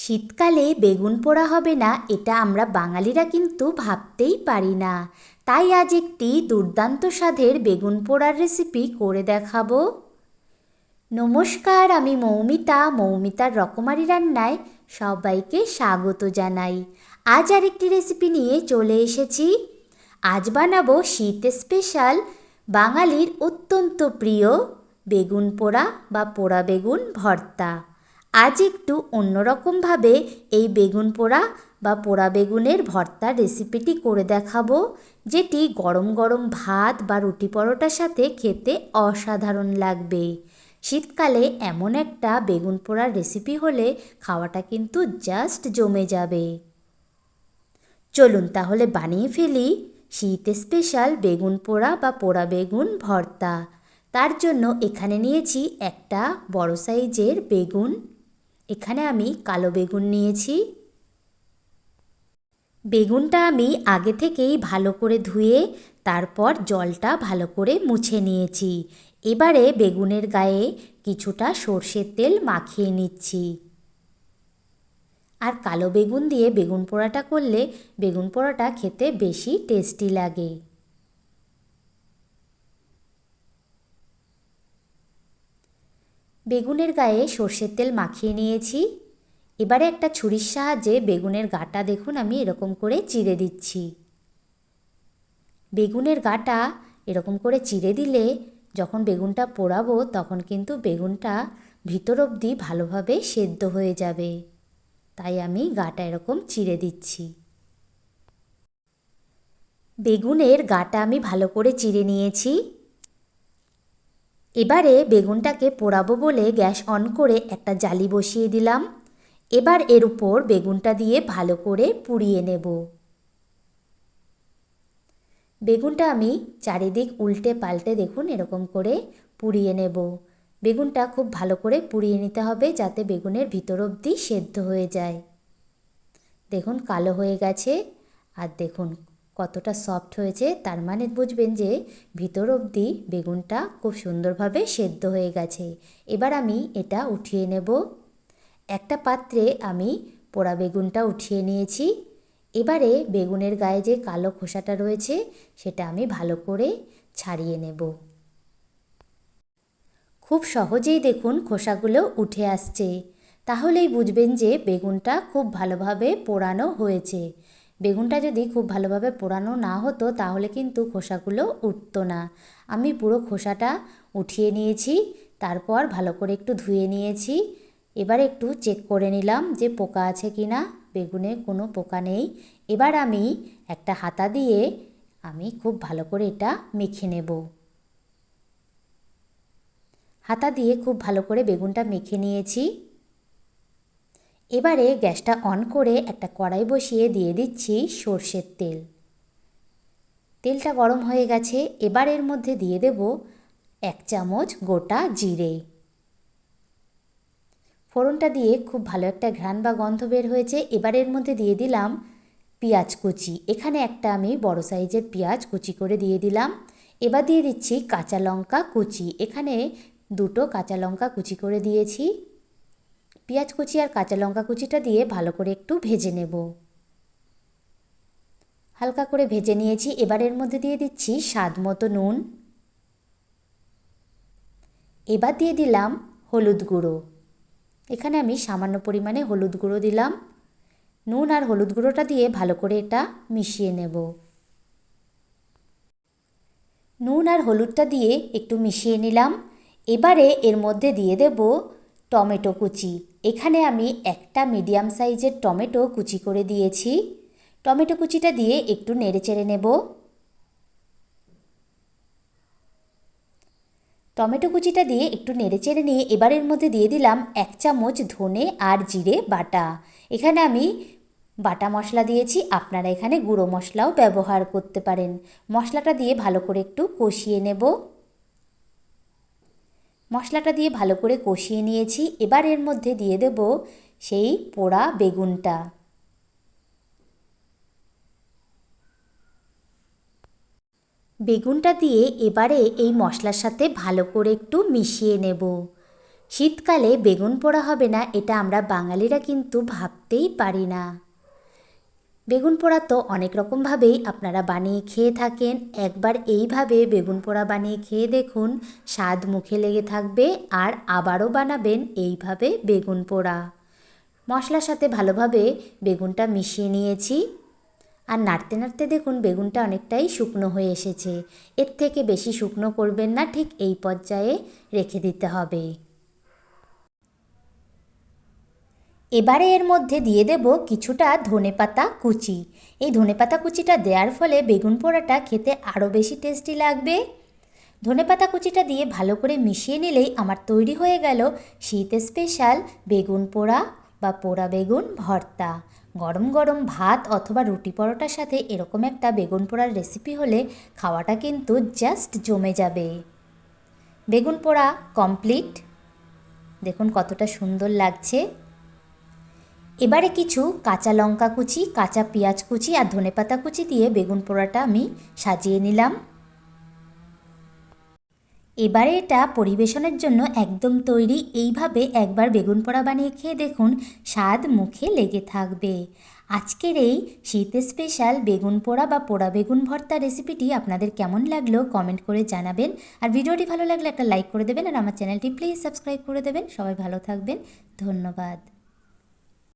শীতকালে বেগুন পোড়া হবে না এটা আমরা বাঙালিরা কিন্তু ভাবতেই পারি না। তাই আজ একটি দুর্দান্ত স্বাদের বেগুন পোড়ার রেসিপি করে দেখাবো। নমস্কার, আমি মৌমিতার রকমারি রান্নায় সবাইকে স্বাগত জানাই। আজ আরেকটি রেসিপি নিয়ে চলে এসেছি। আজ বানাবো শীত স্পেশাল বাঙালির অত্যন্ত প্রিয় বেগুন পোড়া বা পোড়া বেগুন ভর্তা। আজ একটু অন্যরকমভাবে এই বেগুন পোড়া বা পোড়া বেগুনের ভর্তার রেসিপিটি করে দেখাবো, যেটি গরম গরম ভাত বা রুটি পরোটার সাথে খেতে অসাধারণ লাগবে। শীতকালে এমন একটা বেগুন পোড়ার রেসিপি হলে খাওয়াটা কিন্তু জাস্ট জমে যাবে। চলুন তাহলে বানিয়ে ফেলি শীত স্পেশাল বেগুন পোড়া বা পোড়া বেগুন ভর্তা। তার জন্য এখানে নিয়েছি একটা বড় সাইজের বেগুন। এখানে আমি কালো বেগুন নিয়েছি। বেগুনটা আমি আগে থেকেই ভালো করে ধুয়ে তারপর জলটা ভালো করে মুছে নিয়েছি। এবারে বেগুনের গায়ে কিছুটা সর্ষের তেল মাখিয়ে নিচ্ছি। আর কালো বেগুন দিয়ে বেগুন পোড়াটা করলে বেগুন পোড়াটা খেতে বেশি টেস্টি লাগে। বেগুনের গায়ে সর্ষের তেল মাখিয়ে নিয়েছি। এবারে একটা ছুরির সাহায্যে বেগুনের গাটা দেখুন আমি এরকম করে চিড়ে দিচ্ছি। বেগুনের গাটা এরকম করে চিড়ে দিলে যখন বেগুনটা পোড়াবো তখন কিন্তু বেগুনটা ভিতর অবধি ভালোভাবে সেদ্ধ হয়ে যাবে। তাই আমি গাটা এরকম চিড়ে দিচ্ছি। বেগুনের গাটা আমি ভালো করে চিড়ে নিয়েছি। এবারে বেগুনটাকে পোড়াবো বলে গ্যাস অন করে একটা জালি বসিয়ে দিলাম। এবার এর উপর বেগুনটা দিয়ে ভালো করে পুড়িয়ে নেব। বেগুনটা আমি চারিদিক উল্টে পাল্টে দেখুন এরকম করে পুড়িয়ে নেব। বেগুনটা খুব ভালো করে পুড়িয়ে নিতে হবে যাতে বেগুনের ভিতর অবধি সেদ্ধ হয়ে যায়। দেখুন কালো হয়ে গেছে আর দেখুন কতটা সফট হয়েছে, তার মানে বুঝবেন যে ভিতর অবধি বেগুনটা খুব সুন্দরভাবে সেদ্ধ হয়ে গেছে। এবার আমি এটা উঠিয়ে নেব। একটা পাত্রে আমি পোড়া বেগুনটা উঠিয়ে নিয়েছি। এবারে বেগুনের গায়ে যে কালো খোসাটা রয়েছে সেটা আমি ভালো করে ছাড়িয়ে নেব। খুব সহজেই দেখুন খোসাগুলো উঠে আসছে, তাহলেই বুঝবেন যে বেগুনটা খুব ভালোভাবে পোড়ানো হয়েছে। বেগুনটা যদি খুব ভালোভাবে পোড়ানো না হতো তাহলে কিন্তু খোসাগুলো উঠতো না। আমি পুরো খোসাটা উঠিয়ে নিয়েছি, তারপর ভালো করে একটু ধুয়ে নিয়েছি। এবার একটু চেক করে নিলাম যে পোকা আছে কি না। বেগুনে কোনো পোকা নেই। এবার আমি একটা হাতা দিয়ে আমি খুব ভালো করে এটা মেখে নেব। হাতা দিয়ে খুব ভালো করে বেগুনটা মেখে নিয়েছি। এবারে গ্যাসটা অন করে একটা কড়াই বসিয়ে দিয়ে দিচ্ছি সর্ষের তেল। তেলটা গরম হয়ে গেছে। এবার এর মধ্যে দিয়ে দেব 1 চামচ গোটা জিরে। ফোড়নটা দিয়ে খুব ভালো একটা ঘ্রাণ বা গন্ধ বের হয়েছে। এবার এর মধ্যে দিয়ে দিলাম পেঁয়াজ কুচি। এখানে একটা আমি বড় সাইজের পেঁয়াজ কুচি করে দিয়ে দিলাম। এবার দিয়ে দিচ্ছি কাঁচা লঙ্কা কুচি। এখানে 2টো কাঁচা লঙ্কা কুচি করে দিয়েছি। পেঁয়াজ কুচি আর কাঁচা লঙ্কা কুচিটা দিয়ে ভালো করে একটু ভেজে নেব। হালকা করে ভেজে নিয়েছি। এবার এর মধ্যে দিয়ে দিচ্ছি স্বাদ মতো নুন। এবার দিয়ে দিলাম হলুদ গুঁড়ো। এখানে আমি সামান্য পরিমাণে হলুদ গুঁড়ো দিলাম। নুন আর হলুদ গুঁড়োটা দিয়ে ভালো করে এটা মিশিয়ে নেব। নুন আর হলুদটা দিয়ে একটু মিশিয়ে নিলাম। এবারে এর মধ্যে দিয়ে দেব টমেটো কুচি। এখানে আমি একটা মিডিয়াম সাইজের টমেটো কুচি করে দিয়েছি। টমেটো কুচিটা দিয়ে একটু নেড়েচেড়ে নেব। টমেটো কুচিটা দিয়ে একটু নেড়েচেড়ে নিয়ে এবারের মধ্যে দিয়ে দিলাম 1 চামচ ধনে আর জিরে বাটা। এখানে আমি বাটা মশলা দিয়েছি, আপনারা এখানে গুঁড়ো মশলাও ব্যবহার করতে পারেন। মশলাটা দিয়ে ভালো করে একটু কষিয়ে নেব। মশলাটা দিয়ে ভালো করে কষিয়ে নিয়েছি। এবার এর মধ্যে দিয়ে দেব সেই পোড়া বেগুনটা। বেগুনটা দিয়ে এবারে এই মশলার সাথে ভালো করে একটু মিশিয়ে নেব। শীতকালে বেগুন পোড়া হবে না এটা আমরা বাঙালিরা কিন্তু ভাবতেই পারি না। বেগুন পোড়া তো অনেক রকমভাবেই আপনারা বানিয়ে খেয়ে থাকেন। একবার এইভাবে বেগুন পোড়া বানিয়ে খেয়ে দেখুন, স্বাদ মুখে লেগে থাকবে। আর আবারও বানাবেন এইভাবে বেগুন পোড়া। মশলার সাথে ভালোভাবে বেগুনটা মিশিয়ে নিয়েছি। আর নাড়তে নাড়তে দেখুন বেগুনটা অনেকটাই শুকনো হয়ে এসেছে। এর থেকে বেশি শুকনো করবেন না, ঠিক এই পর্যায়ে রেখে দিতে হবে। এবারে এর মধ্যে দিয়ে দেব কিছুটা ধনেপাতা কুচি। এই ধনেপাতা কুচিটা দেওয়ার ফলে বেগুন পোড়াটা খেতে আরও বেশি টেস্টি লাগবে। ধনেপাতা কুচিটা দিয়ে ভালো করে মিশিয়ে নিলেই আমার তৈরি হয়ে গেল শীত স্পেশাল বেগুন পোড়া বা পোড়া বেগুন ভর্তা। গরম গরম ভাত অথবা রুটি পরোটার সাথে এরকম একটা বেগুন পোড়ার রেসিপি হলে খাওয়াটা কিন্তু জাস্ট জমে যাবে। বেগুন পোড়া কমপ্লিট। দেখুন কতটা সুন্দর লাগছে। এবারে কিছু কাঁচা লঙ্কা কুচি, কাঁচা পেঁয়াজ কুচি আর ধনেপাতা কুচি দিয়ে বেগুন পোড়াটা আমি সাজিয়ে নিলাম। এবারে এটা পরিবেশনের জন্য একদম তৈরি। এইভাবে একবার বেগুন পোড়া বানিয়ে খেয়ে দেখুন, স্বাদ মুখে লেগে থাকবে। আজকের এই শীত স্পেশাল বেগুন পোড়া বা পোড়া বেগুন ভর্তা রেসিপিটি আপনাদের কেমন লাগলো কমেন্ট করে জানাবেন। আর ভিডিওটি ভালো লাগলে একটা লাইক করে দেবেন আর আমার চ্যানেলটি প্লিজ সাবস্ক্রাইব করে দেবেন। সবাই ভালো থাকবেন, ধন্যবাদ।